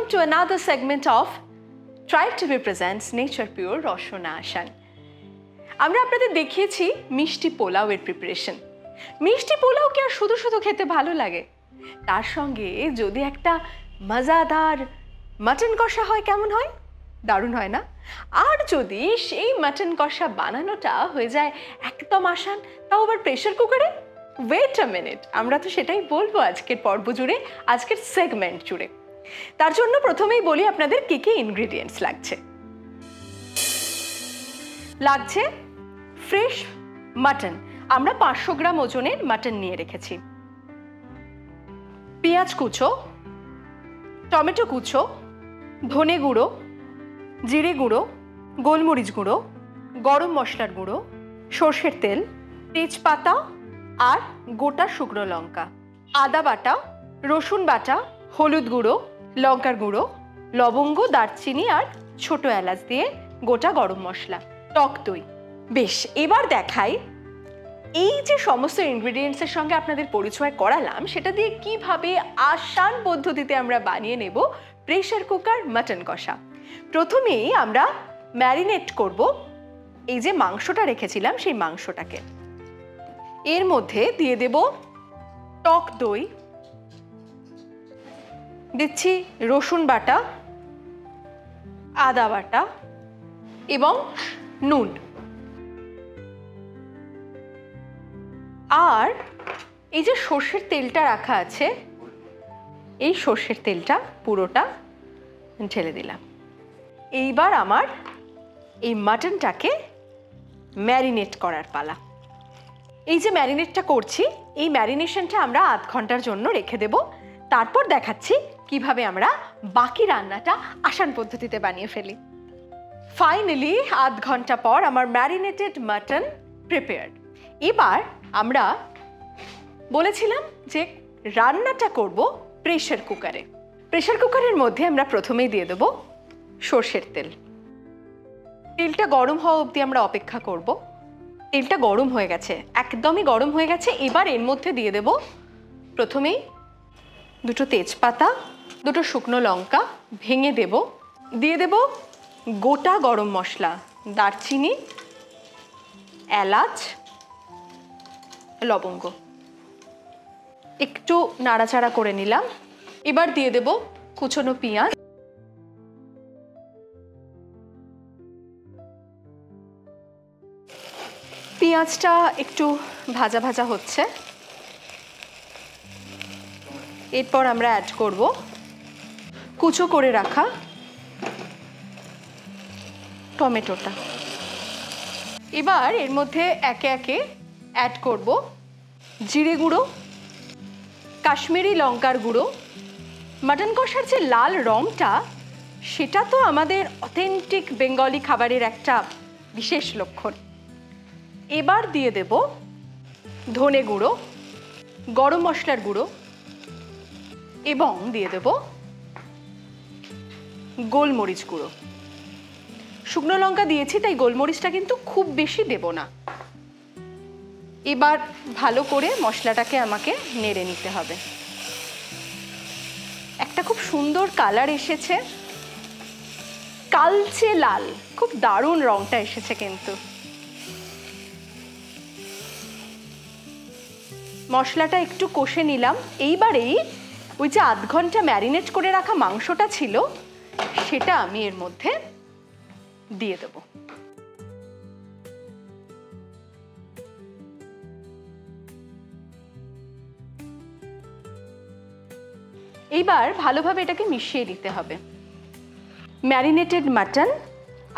to another segment of Tribe TV presents Nature Pure রসনা আসান। আমরা আপনাদের দেখিয়েছি মিষ্টি পোলাওয়ের প্রিপারেশন। মিষ্টি পোলাও কি আর শুধু শুধু খেতে ভালো লাগে? তার সঙ্গে যদি একটা মজাদার মাটন কষা হয় কেমন হয়? দারুণ হয় না? আর যদি সেই মাটন কষা বানানোটা হয়ে যায় একদম আসান, তাও আবার প্রেসার কুকারে? ওয়েট আ মিনিট, আমরা তো সেটাই বলবো আজকের পর্ব জুড়ে, আজকের সেগমেন্ট জুড়ে। তার জন্য প্রথমেই বলি আপনাদের কি কি ইনগ্রেডিয়েন্টস লাগছে। লাগছে ফ্রেশ মাটন, আমরা 500 গ্রাম ওজনের মাটন নিয়ে রেখেছি। পেঁয়াজ কুচো, টমেটো কুচো, ধনে গুঁড়ো, জিরে গুঁড়ো, গোলমরিচ গুঁড়ো, গরম মশলার গুঁড়ো, সর্ষের তেল, তেজপাতা আর গোটা শুকনো লঙ্কা, আদা বাটা, রসুন বাটা, হলুদ গুঁড়ো, লঙ্কার গুঁড়ো, লবঙ্গ, দারচিনি আর ছোট এলাচ দিয়ে গোটা গরম মশলা, টক দই। বেশ, এবার দেখাই এই যে সমস্ত ইনগ্রেডিয়েন্টসের সঙ্গে আপনাদের পরিচয় করালাম, সেটা দিয়ে কিভাবে আসান পদ্ধতিতে আমরা বানিয়ে নেব প্রেসার কুকার মাটন কষা। প্রথমেই আমরা ম্যারিনেট করব এই যে মাংসটা রেখেছিলাম সেই মাংসটাকে। এর মধ্যে দিয়ে দেব টক দই, দিচ্ছি রসুন বাটা, আদা বাটা এবং নুন। আর এই যে সর্ষের তেলটা রাখা আছে, এই সর্ষের তেলটা পুরোটা ঢেলে দিলাম। এইবার আমার এই মাটনটাকে ম্যারিনেট করার পালা। এই যে ম্যারিনেটটা করছি, এই ম্যারিনেশনটা আমরা আধ ঘন্টার জন্য রেখে দেব। তারপর দেখাচ্ছি কিভাবে আমরা বাকি রান্নাটা আসান পদ্ধতিতে বানিয়ে ফেলি। ফাইনালি আধ ঘন্টা পর আমার ম্যারিনেটেড মাটন প্রিপেয়ার্ড। এবার আমরা বলেছিলাম যে রান্নাটা করব প্রেসার কুকারে। প্রেসার কুকারের মধ্যে আমরা প্রথমেই দিয়ে দেব সর্ষের তেল। তেলটা গরম হওয়া অবধি আমরা অপেক্ষা করব। তেলটা গরম হয়ে গেছে, একদমই গরম হয়ে গেছে। এবার এর মধ্যে দিয়ে দেব প্রথমেই দুটো তেজপাতা, দুটো শুকনো লঙ্কা ভেঙে দেব, দিয়ে দেব গোটা গরম মশলা, দারচিনি, এলাচ, লবঙ্গ। একটু নাড়াচাড়া করে নিলাম। এবার দিয়ে দেব কুচনো পেঁয়াজ, পেঁয়াজটা একটু ভাজা ভাজা হচ্ছে। এরপর আমরা অ্যাড করব কুচো করে রাখা টমেটোটা। এবার এর মধ্যে একে একে অ্যাড করব জিরে গুঁড়ো, কাশ্মীরি লঙ্কার গুঁড়ো। মাটন কষার যে লাল রঙটা, সেটা তো আমাদের অথেন্টিক বেঙ্গলি খাবারের একটা বিশেষ লক্ষণ। এবার দিয়ে দেব ধনে গুঁড়ো, গরম মশলার গুঁড়ো এবং দিয়ে দেব গোলমরিচ গুঁড়ো। শুকনো লঙ্কা দিয়েছি তাই গোলমরিচটা কিন্তু খুব বেশি দেব না। এবার ভালো করে মশলাটাকে আমাকে নেড়ে নিতে হবে। একটা খুব সুন্দর কালার এসেছে, কালচে লাল, খুব দারুণ রংটা এসেছে কিন্তু। মশলাটা একটু কষে নিলাম। এইবারেই ওই যে আধ ঘন্টা ম্যারিনেট করে রাখা মাংসটা ছিল, সেটা আমি এর মধ্যে দিয়ে দেব। এইবার ভালোভাবে এটাকে মিশিয়ে দিতে হবে। ম্যারিনেটেড মাটন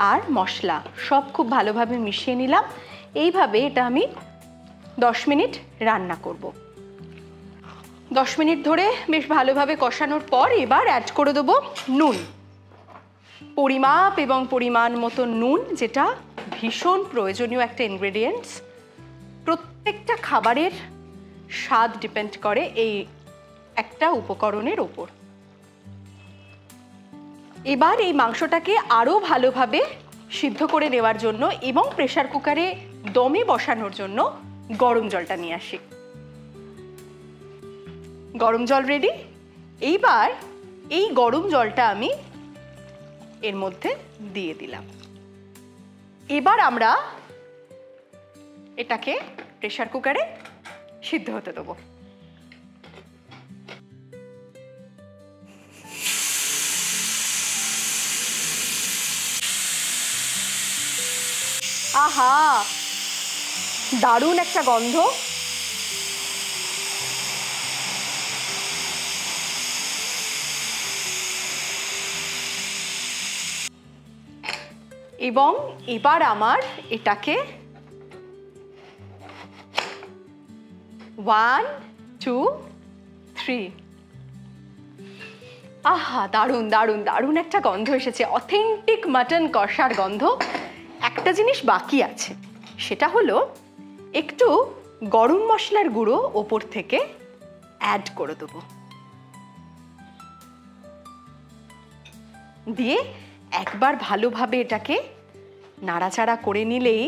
আর মশলা সব খুব ভালোভাবে মিশিয়ে নিলাম। এইভাবে এটা আমি 10 মিনিট রান্না করব। 10 মিনিট ধরে বেশ ভালোভাবে কষানোর পর এবার অ্যাড করে দেবো নুন। পরিমাপ এবং পরিমাণ মতো নুন, যেটা ভীষণ প্রয়োজনীয় একটা ইনগ্রেডিয়েন্টস। প্রত্যেকটা খাবারের স্বাদ ডিপেন্ড করে এই একটা উপকরণের ওপর। এবার এই মাংসটাকে আরও ভালোভাবে সিদ্ধ করে নেওয়ার জন্য এবং প্রেসার কুকারে দমে বসানোর জন্য গরম জলটা নিয়ে আসি। গরম জল রেডি। এইবার এই গরম জলটা আমি এর মধ্যে দিয়ে দিলাম। এবার আমরা এটাকে প্রেসার কুকারে সিদ্ধ হতে দেবো। আহা, দারুণ একটা গন্ধ। এবং এবার আমার এটাকে 1 2 3 আহা, দারুণ দারুণ দারুণ একটা গন্ধ এসেছে, অথেন্টিক মাটন কষার গন্ধ। একটা জিনিস বাকি আছে, সেটা হলো একটু গরম মশলার গুঁড়ো ওপর থেকে অ্যাড করে দেবো, দিয়ে একবার ভালোভাবে এটাকে নাড়াচাড়া করে নিলেই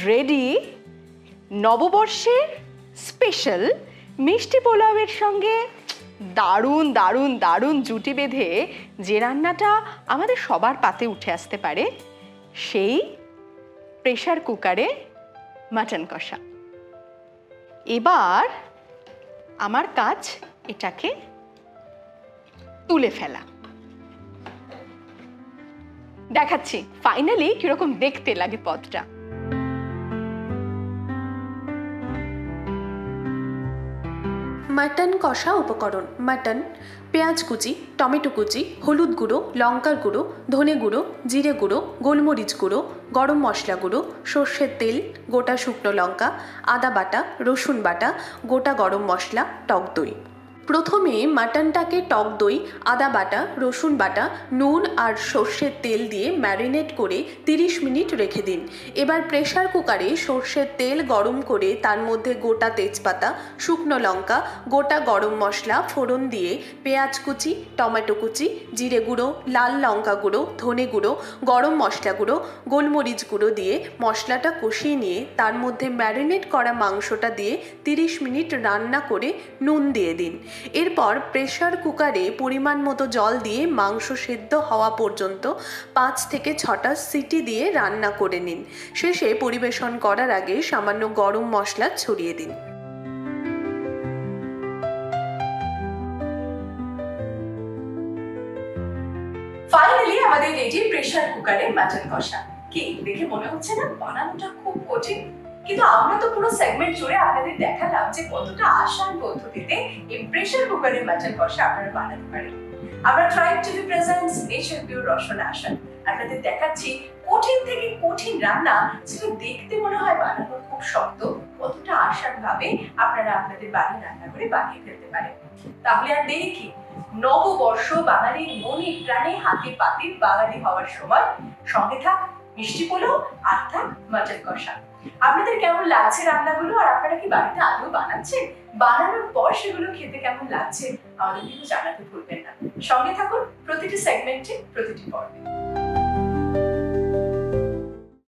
রেডি নববর্ষের স্পেশাল মিষ্টি পোলাওয়ের সঙ্গে দারুণ দারুণ দারুণ জুটি বেঁধে যে রান্নাটা আমাদের সবার পাতে উঠে আসতে পারে, সেই প্রেসার কুকারে মাটন কষা। এবার আমার কাজ এটাকে তুলে ফেলা। দেখাচ্ছি ফাইনালি কিরকম দেখতে লাগে পদটা। মাটন কষা উপকরণ: মাটন, পেঁয়াজ কুচি, টমেটো কুচি, হলুদ গুঁড়ো, লঙ্কার গুঁড়ো, ধনে গুঁড়ো, জিরে গুঁড়ো, গোলমরিচ গুঁড়ো, গরম মশলা গুঁড়ো, সর্ষের তেল, গোটা শুকনো লঙ্কা, আদা বাটা, রসুন বাটা, গোটা গরম মশলা, টক দই। প্রথমে মাটনটাকে টক দই, আদা বাটা, রসুন বাটা, নুন আর সর্ষের তেল দিয়ে ম্যারিনেট করে 30 মিনিট রেখে দিন। এবার প্রেসার কুকারে সর্ষের তেল গরম করে তার মধ্যে গোটা তেজপাতা, শুকনো লঙ্কা, গোটা গরম মশলা ফোড়ন দিয়ে পেঁয়াজ কুচি, টমেটো কুচি, জিরে গুঁড়ো, লাল লঙ্কা গুঁড়ো, ধনে গুঁড়ো, গরম মশলা গুঁড়ো, গোলমরিচ গুঁড়ো দিয়ে মশলাটা কষিয়ে নিয়ে তার মধ্যে ম্যারিনেট করা মাংসটা দিয়ে 30 মিনিট রান্না করে নুন দিয়ে দিন। এরপর প্রেসার কুকারে পরিমাণ মতো জল দিয়ে মাংস সেদ্ধ হওয়া পর্যন্ত 5 থেকে 6টা সিটি দিয়ে রান্না করে নিন। শেষে পরিবেশন করার আগে সামান্য গরম মশলা ছড়িয়ে দিন। ফাইনালি আমাদের রেডি প্রেসার কুকারে মাটন কষা। কি দেখে মনে হচ্ছে না বানানোটা খুব কঠিন? কিন্তু আমরা তো পুরো সেগমেন্ট জুড়ে আপনাদের দেখালাম যে কতটা আসান পদ্ধতিতে এই প্রেসার কুকারে মাটন কষা আপনারা বানাতে পারেন। আমরা tribe TV presents nature pure Rasna আসান আপনাদের দেখাচ্ছি কঠিন থেকে কঠিন রান্না, যেটা দেখতে মনে হয় বানানো খুব শক্ত, কতটা আসান ভাবে আপনারা আপনাদের বাড়ির রান্না করে বানিয়ে ফেলতে পারেন। তাহলে আর দেরি কি? নববর্ষ বাঙালির মনে প্রাণে হাতে পাতে বাঙালি হওয়ার সময় সঙ্গে থাক মিষ্টি পোলাও আর থাক মাটন কষা। আপনাদের কেমন লাগছে রান্নাগুলো, আর আপনারা কি বাড়িতে আদৌ বানাচ্ছেন? বানানোর পর সেগুলো খেতে কেমন লাগছে আমাদের কিন্তু জানাতে ভুলবেন না। সঙ্গে থাকুন প্রতিটি সেগমেন্টে, প্রতিটি পর্বে।